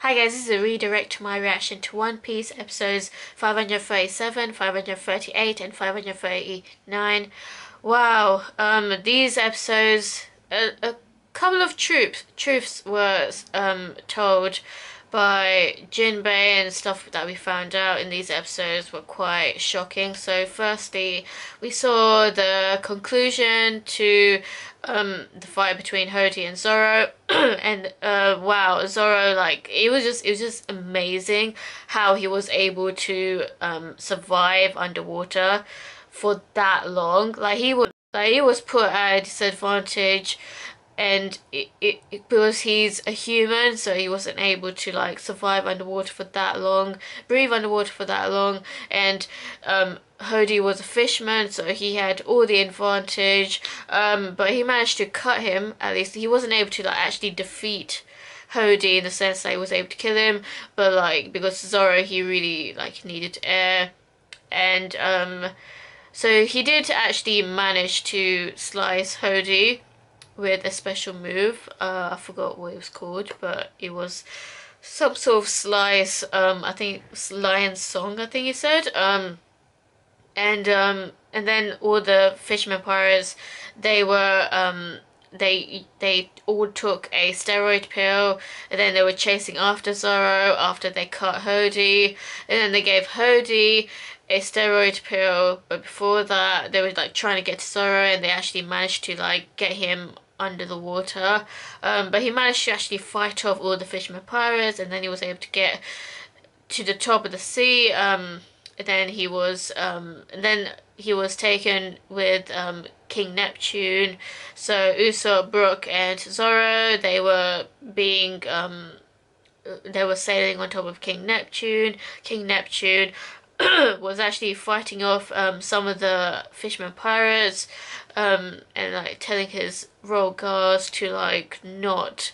Hi guys, this is a redirect to my reaction to One Piece episodes 537, 538 and 539. Wow, these episodes, a couple of truths were told by Jinbei, and stuff that we found out in these episodes were quite shocking. So firstly, we saw the conclusion to the fight between Hody and Zoro and wow, Zoro, like it was just amazing how he was able to survive underwater for that long. He was put at a disadvantage, and because he's a human, so he wasn't able to like survive underwater for that long, breathe underwater for that long. And Hody was a fishman, so he had all the advantage, but he managed to cut him. At least he wasn't able to like actually defeat Hody in the sense that he was able to kill him, but like because Zoro, he really like needed air. And so he did actually manage to slice Hody with a special move. I forgot what it was called, but it was some sort of slice. I think it was Lion's Song, I think he said. And then all the Fishman Pirates, they were they all took a steroid pill, and then they were chasing after Zoro after they cut Hody, and then they gave Hody a steroid pill, but before that they were like trying to get to Zoro, and they actually managed to like get him under the water, but he managed to actually fight off all the Fisherman Pirates, and then he was able to get to the top of the sea. And then he was taken with King Neptune. So Usopp, Brook, and Zoro, they were sailing on top of King Neptune. King Neptune was actually fighting off some of the Fishman Pirates, and like telling his royal guards to like not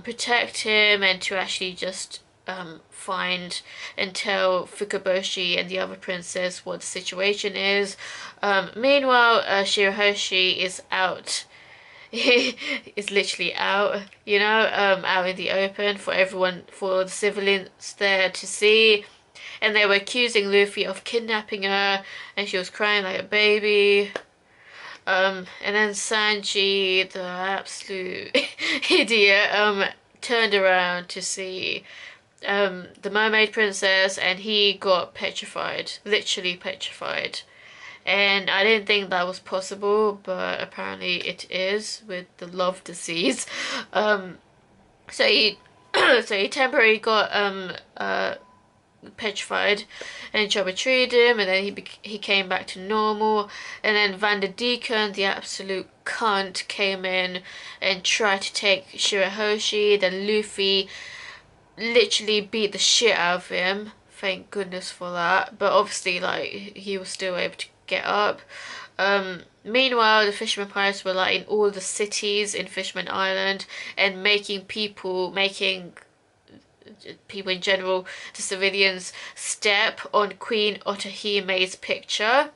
protect him, and to actually just find and tell Fukaboshi and the other princess what the situation is. Meanwhile, Shirahoshi is out. Is literally out, you know, out in the open for everyone, for the civilians there to see. And they were accusing Luffy of kidnapping her, and she was crying like a baby. And then Sanji, the absolute idiot, turned around to see the mermaid princess, and he got petrified, literally petrified. And I didn't think that was possible, but apparently it is with the love disease. So he so he temporarily got petrified, and Chopper treated him, and then he came back to normal. And then Vander Decken, the absolute cunt, came in and tried to take Shirahoshi. Then Luffy literally beat the shit out of him. Thank goodness for that. But obviously, like, he was still able to get up. Meanwhile, the Fishman Pirates were like in all the cities in Fishman Island, and making people in general, the civilians, step on Queen Otohime's picture.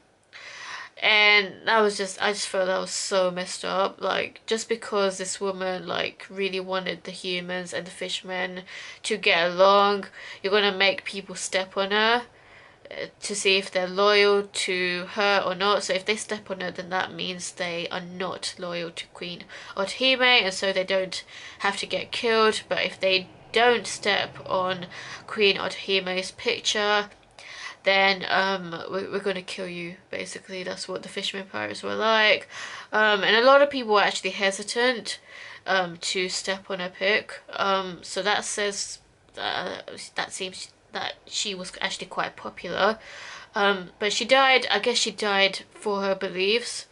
And that was just, I just felt that was so messed up. Like, just because this woman like really wanted the humans and the fishmen to get along, you're gonna make people step on her to see if they're loyal to her or not. So if they step on her, then that means they are not loyal to Queen Otohime, and so they don't have to get killed. But if they don't step on Queen Otohime's picture, then we're gonna kill you, basically. That's what the Fisherman Pirates were like. And a lot of people were actually hesitant to step on her pic. So that says that seems that she was actually quite popular. But she died, I guess she died for her beliefs.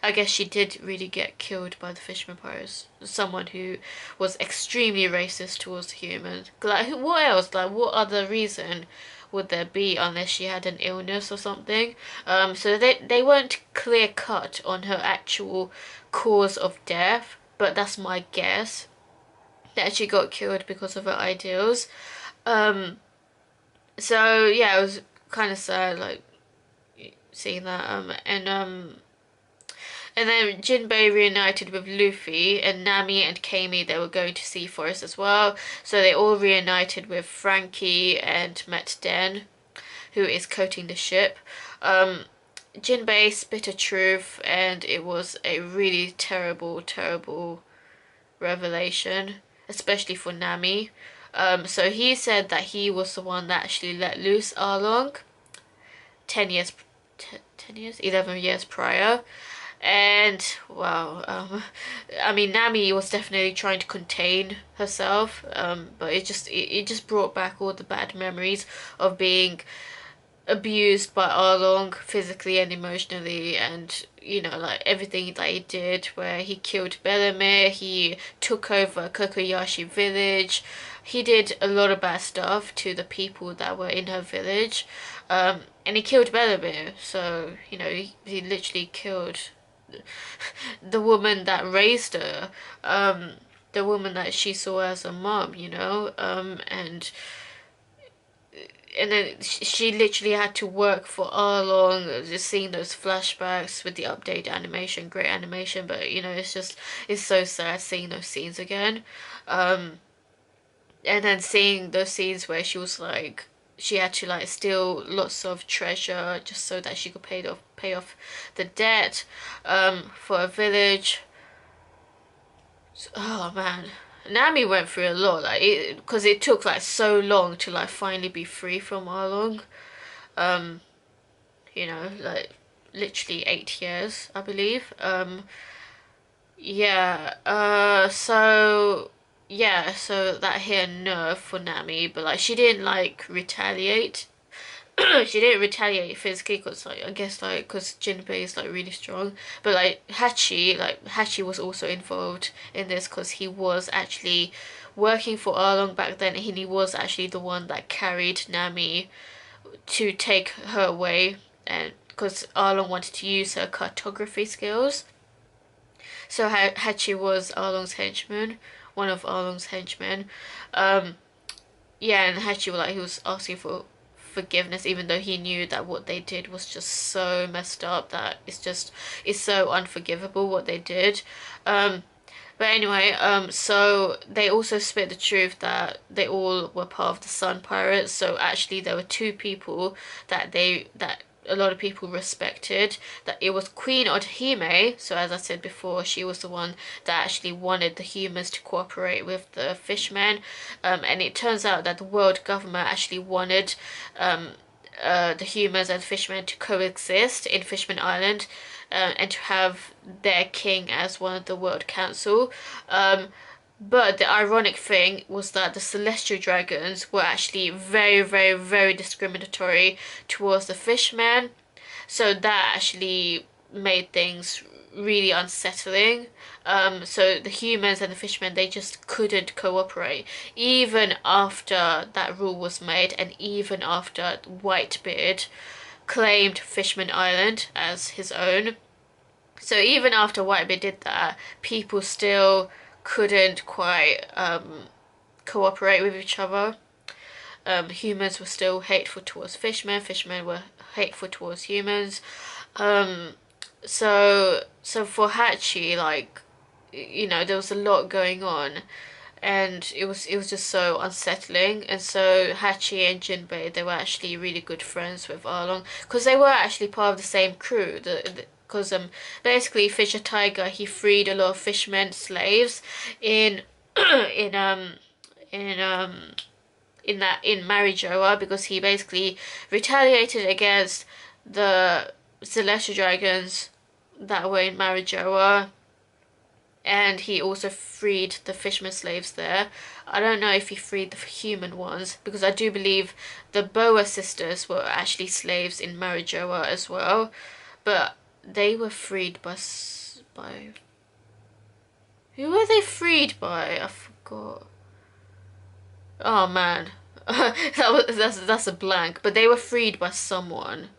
I guess she did really get killed by the Fishman Pirates. Someone who was extremely racist towards humans. Like, what else? Like, what other reason would there be unless she had an illness or something? So they weren't clear cut on her actual cause of death, but that's my guess, that she got killed because of her ideals. So yeah, it was kind of sad, like, seeing that. And then Jinbei reunited with Luffy, and Nami and Camie, they were going to Sea Forest as well. So they all reunited with Frankie and met Den, who is coating the ship. Jinbei spit a truth, and it was a really terrible, terrible revelation, especially for Nami. So he said that he was the one that actually let loose Arlong 10 years, 10 years, 11 years prior. And wow, I mean, Nami was definitely trying to contain herself, but it just brought back all the bad memories of being abused by Arlong physically and emotionally, and you know, like everything that he did, where he killed Bellemere, he took over Kokoyashi village, he did a lot of bad stuff to the people that were in her village, and he killed Bellemere. So you know, he literally killed the woman that raised her, the woman that she saw as a mom, you know, and then she literally had to work for Arlong. Just seeing those flashbacks with the updated animation, great animation, but you know, it's so sad seeing those scenes again. And then seeing those scenes where she was like, she had to like steal lots of treasure just so that she could pay off the debt for a village. Oh man, Nami went through a lot, like because it took like so long to like finally be free from Arlong. Um, you know, like literally 8 years, I believe. Yeah. So yeah, so that hit a nerve for Nami, but like she didn't like retaliate. She didn't retaliate physically because like I guess like because Jinbei is like really strong, but Hachi was also involved in this because he was actually working for Arlong back then, and he was actually the one that carried Nami to take her away, and because Arlong wanted to use her cartography skills. So Hachi was Arlong's henchman, one of Arlong's henchmen. Um, yeah, and Hachi he was asking for forgiveness, even though he knew that what they did was just so messed up that it's so unforgivable what they did. But anyway, so they also spit the truth that they all were part of the Sun Pirates. So actually, there were two people that a lot of people respected. That it was Queen Otohime. So as I said before, she was the one that actually wanted the humans to cooperate with the fishmen. And it turns out that the world government actually wanted the humans and fishmen to coexist in Fishman Island, and to have their king as one of the World Council. But the ironic thing was that the celestial dragons were actually very, very, very discriminatory towards the fishmen. So that actually made things really unsettling. So the humans and the fishmen, they just couldn't cooperate. Even after that rule was made, and even after Whitebeard claimed Fishman Island as his own. So even after Whitebeard did that, people still couldn't quite cooperate with each other. Humans were still hateful towards fishmen. Fishmen were hateful towards humans. So for Hachi, like, you know, there was a lot going on, and it was just so unsettling. And so Hachi and Jinbei, they were actually really good friends with Arlong because they were actually part of the same crew. Because basically Fisher Tiger, he freed a lot of fishermen slaves in in Marijoa, because he basically retaliated against the celestial dragons that were in Marijoa, and he also freed the fisherman slaves there. I don't know if he freed the human ones, because I do believe the Boa sisters were actually slaves in Marijoa as well, but they were freed by who were they freed by? I forgot. Oh man, that's a blank. But they were freed by someone.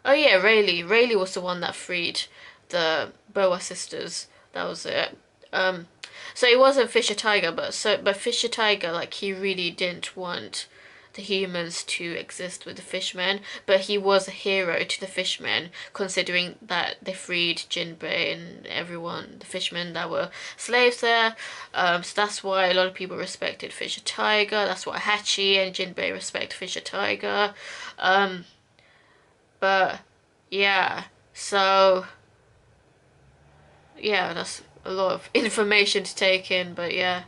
Oh yeah, Rayleigh. Rayleigh was the one that freed the Boa sisters. That was it. So it wasn't Fisher Tiger, but Fisher Tiger, like, he really didn't want the humans to exist with the fishmen, but he was a hero to the fishmen, considering that they freed Jinbei and everyone, the fishmen that were slaves there. So that's why a lot of people respected Fisher Tiger. That's why Hachi and Jinbei respect Fisher Tiger. But yeah, so yeah, that's a lot of information to take in, but yeah.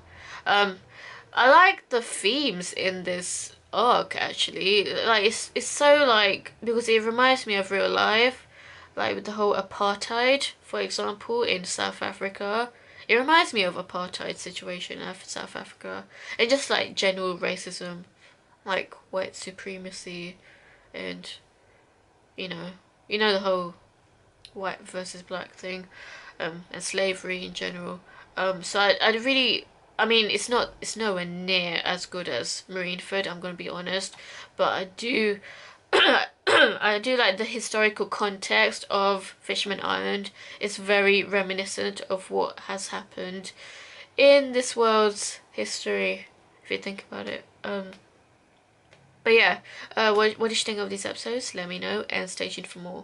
I like the themes in this arc actually. Like it's so like, because it reminds me of real life, like with the whole apartheid, for example, in South Africa. It reminds me of apartheid situation in South Africa, and just like general racism, like white supremacy, and you know, the whole white versus black thing, and slavery in general. So I really, I mean, it's nowhere near as good as Marineford, I'm gonna be honest, but I do, I do like the historical context of Fishman Island. It's very reminiscent of what has happened in this world's history, if you think about it. But yeah, what did you think of these episodes? Let me know, and stay tuned for more.